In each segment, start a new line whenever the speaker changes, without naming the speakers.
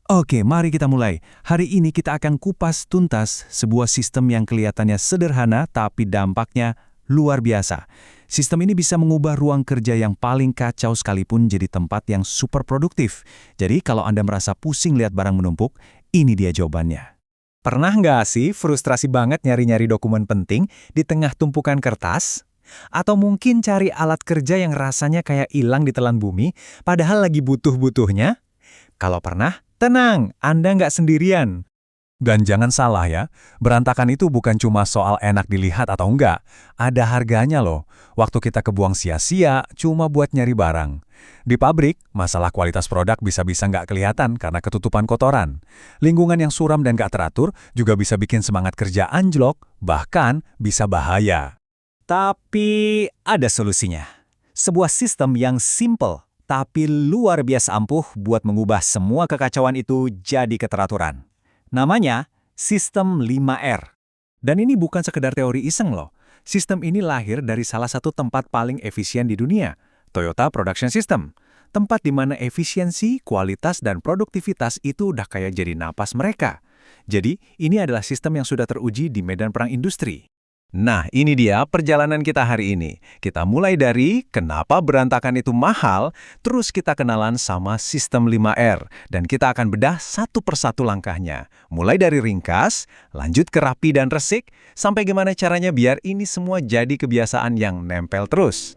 Oke, mari kita mulai. Hari ini kita akan kupas tuntas sebuah sistem yang kelihatannya sederhana tapi dampaknya luar biasa. Sistem ini bisa mengubah ruang kerja yang paling kacau sekalipun jadi tempat yang super produktif. Jadi kalau Anda merasa pusing lihat barang menumpuk, ini dia jawabannya. Pernah nggak sih frustrasi banget nyari-nyari dokumen penting di tengah tumpukan kertas? Atau mungkin cari alat kerja yang rasanya kayak hilang di telan bumi, padahal lagi butuh-butuhnya? Kalau pernah, tenang, Anda nggak sendirian. Dan jangan salah ya, berantakan itu bukan cuma soal enak dilihat atau enggak. Ada harganya loh. Waktu kita kebuang sia-sia cuma buat nyari barang. Di pabrik, masalah kualitas produk bisa-bisa nggak kelihatan karena ketutupan kotoran. Lingkungan yang suram dan nggak teratur juga bisa bikin semangat kerja anjlok, bahkan bisa bahaya. Tapi ada solusinya. Sebuah sistem yang simple tapi luar biasa ampuh buat mengubah semua kekacauan itu jadi keteraturan. Namanya Sistem 5R. Dan ini bukan sekedar teori iseng loh. Sistem ini lahir dari salah satu tempat paling efisien di dunia, Toyota Production System. Tempat di mana efisiensi, kualitas, dan produktivitas itu udah kayak jadi napas mereka. Jadi, ini adalah sistem yang sudah teruji di medan perang industri. Nah, ini dia perjalanan kita hari ini. Kita mulai dari kenapa berantakan itu mahal, terus kita kenalan sama sistem 5R, dan kita akan bedah satu persatu langkahnya. Mulai dari ringkas, lanjut ke rapi dan resik, sampai gimana caranya biar ini semua jadi kebiasaan yang nempel terus.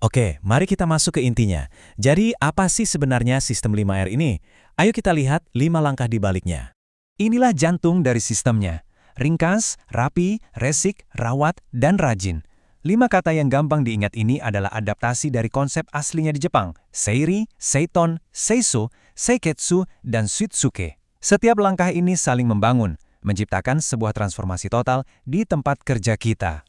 Oke, mari kita masuk ke intinya. Jadi, apa sih sebenarnya sistem 5R ini? Ayo kita lihat 5 langkah di baliknya. Inilah jantung dari sistemnya. Ringkas, rapi, resik, rawat, dan rajin. 5 kata yang gampang diingat ini adalah adaptasi dari konsep aslinya di Jepang, seiri, seiton, seiso, seiketsu, dan suitsuke. Setiap langkah ini saling membangun, menciptakan sebuah transformasi total di tempat kerja kita.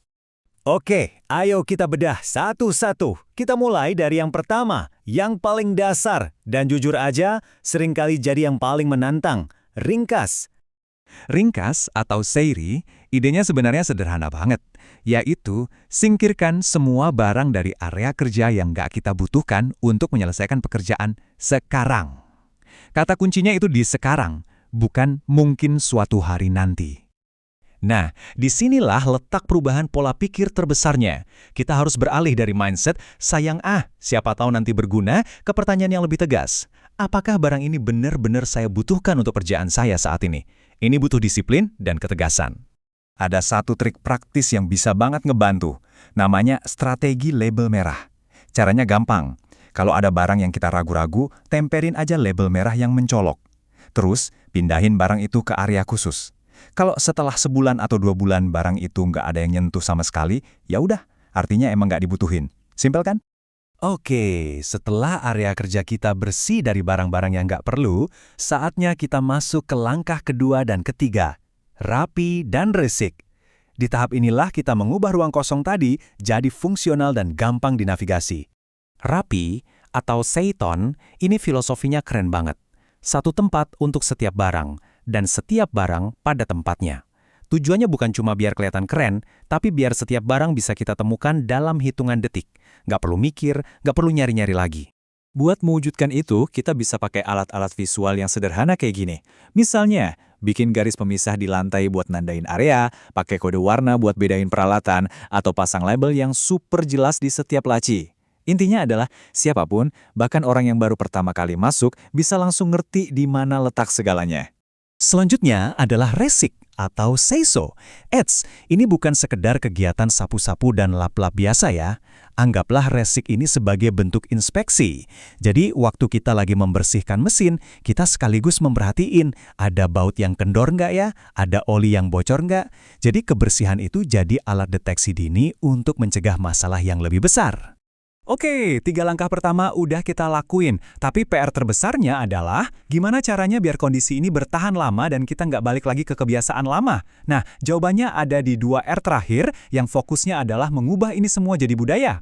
Oke, ayo kita bedah satu-satu. Kita mulai dari yang pertama, yang paling dasar, dan jujur aja, seringkali jadi yang paling menantang, ringkas. Ringkas atau seiri, idenya sebenarnya sederhana banget, yaitu singkirkan semua barang dari area kerja yang nggak kita butuhkan untuk menyelesaikan pekerjaan sekarang. Kata kuncinya itu di sekarang, bukan mungkin suatu hari nanti. Nah, disinilah letak perubahan pola pikir terbesarnya. Kita harus beralih dari mindset, sayang siapa tahu nanti berguna, ke pertanyaan yang lebih tegas. Apakah barang ini benar-benar saya butuhkan untuk kerjaan saya saat ini? Ini butuh disiplin dan ketegasan. Ada satu trik praktis yang bisa banget ngebantu. Namanya strategi label merah. Caranya gampang. Kalau ada barang yang kita ragu-ragu, temperin aja label merah yang mencolok. Terus, pindahin barang itu ke area khusus. Kalau setelah sebulan atau 2 bulan barang itu nggak ada yang nyentuh sama sekali, ya udah, artinya emang nggak dibutuhin. Simpel kan? Oke, setelah area kerja kita bersih dari barang-barang yang nggak perlu, saatnya kita masuk ke langkah kedua dan ketiga, rapi dan resik. Di tahap inilah kita mengubah ruang kosong tadi jadi fungsional dan gampang dinavigasi. Rapi atau seiton, ini filosofinya keren banget. Satu tempat untuk setiap barang, dan setiap barang pada tempatnya. Tujuannya bukan cuma biar kelihatan keren, tapi biar setiap barang bisa kita temukan dalam hitungan detik. Nggak perlu mikir, nggak perlu nyari-nyari lagi. Buat mewujudkan itu, kita bisa pakai alat-alat visual yang sederhana kayak gini. Misalnya, bikin garis pemisah di lantai buat nandain area, pakai kode warna buat bedain peralatan, atau pasang label yang super jelas di setiap laci. Intinya adalah, siapapun, bahkan orang yang baru pertama kali masuk, bisa langsung ngerti di mana letak segalanya. Selanjutnya adalah resik atau seiso. Ini bukan sekedar kegiatan sapu-sapu dan lap-lap biasa ya. Anggaplah resik ini sebagai bentuk inspeksi. Jadi waktu kita lagi membersihkan mesin, kita sekaligus memperhatiin ada baut yang kendor nggak ya, ada oli yang bocor nggak. Jadi kebersihan itu jadi alat deteksi dini untuk mencegah masalah yang lebih besar. Oke, 3 langkah pertama udah kita lakuin, tapi PR terbesarnya adalah gimana caranya biar kondisi ini bertahan lama dan kita nggak balik lagi ke kebiasaan lama. Nah, jawabannya ada di 2R terakhir yang fokusnya adalah mengubah ini semua jadi budaya.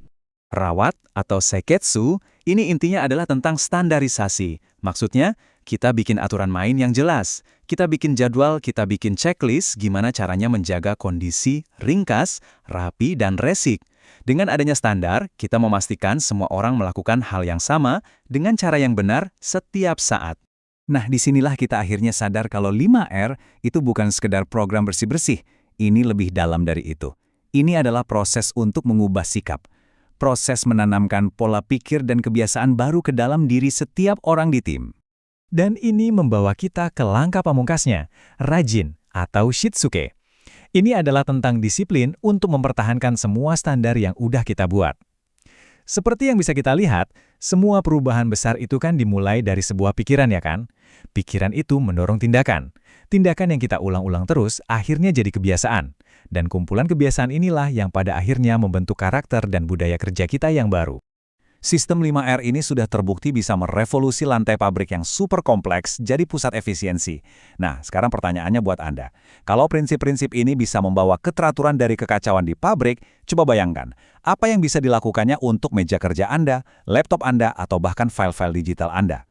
Rawat atau seiketsu, ini intinya adalah tentang standarisasi. Maksudnya, kita bikin aturan main yang jelas. Kita bikin jadwal, kita bikin checklist gimana caranya menjaga kondisi ringkas, rapi, dan resik. Dengan adanya standar, kita memastikan semua orang melakukan hal yang sama dengan cara yang benar setiap saat. Nah, disinilah kita akhirnya sadar kalau 5R itu bukan sekedar program bersih-bersih. Ini lebih dalam dari itu. Ini adalah proses untuk mengubah sikap. Proses menanamkan pola pikir dan kebiasaan baru ke dalam diri setiap orang di tim. Dan ini membawa kita ke langkah pamungkasnya, rajin atau shitsuke. Ini adalah tentang disiplin untuk mempertahankan semua standar yang udah kita buat. Seperti yang bisa kita lihat, semua perubahan besar itu kan dimulai dari sebuah pikiran ya kan? Pikiran itu mendorong tindakan. Tindakan yang kita ulang-ulang terus akhirnya jadi kebiasaan. Dan kumpulan kebiasaan inilah yang pada akhirnya membentuk karakter dan budaya kerja kita yang baru. Sistem 5R ini sudah terbukti bisa merevolusi lantai pabrik yang super kompleks jadi pusat efisiensi. Nah, sekarang pertanyaannya buat Anda. Kalau prinsip-prinsip ini bisa membawa keteraturan dari kekacauan di pabrik, coba bayangkan, apa yang bisa dilakukannya untuk meja kerja Anda, laptop Anda, atau bahkan file-file digital Anda?